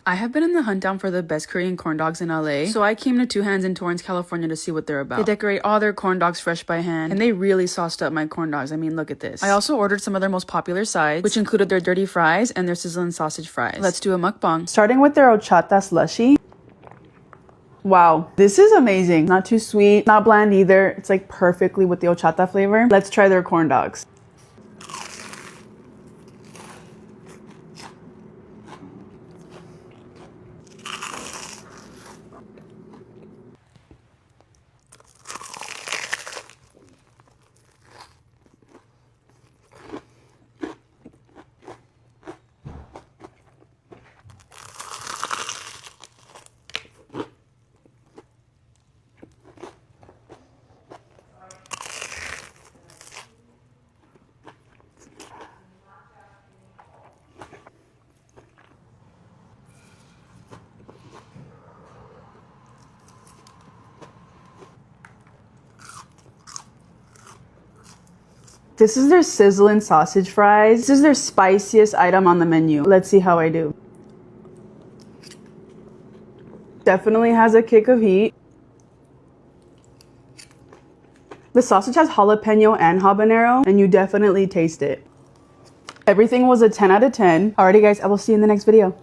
I have been in the hunt down for the best Korean corn dogs in LA, so I came to Two Hands in Torrance, California to see what they're about. They decorate all their corn dogs fresh by hand, and they really sauced up my corn dogs. I mean, look at this. I also ordered some of their most popular sides, which included their dirty fries and their sizzling sausage fries. Let's do a mukbang. Starting with their horchata slushy. Wow, this is amazing. Not too sweet, not bland either. It's like perfectly with the horchata flavor. Let's try their corn dogs. This is their sizzling sausage fries. This is their spiciest item on the menu. Let's see how I do. Definitely has a kick of heat. The sausage has jalapeno and habanero, and you definitely taste it. Everything was a 10 out of 10. Alrighty guys, I will see you in the next video.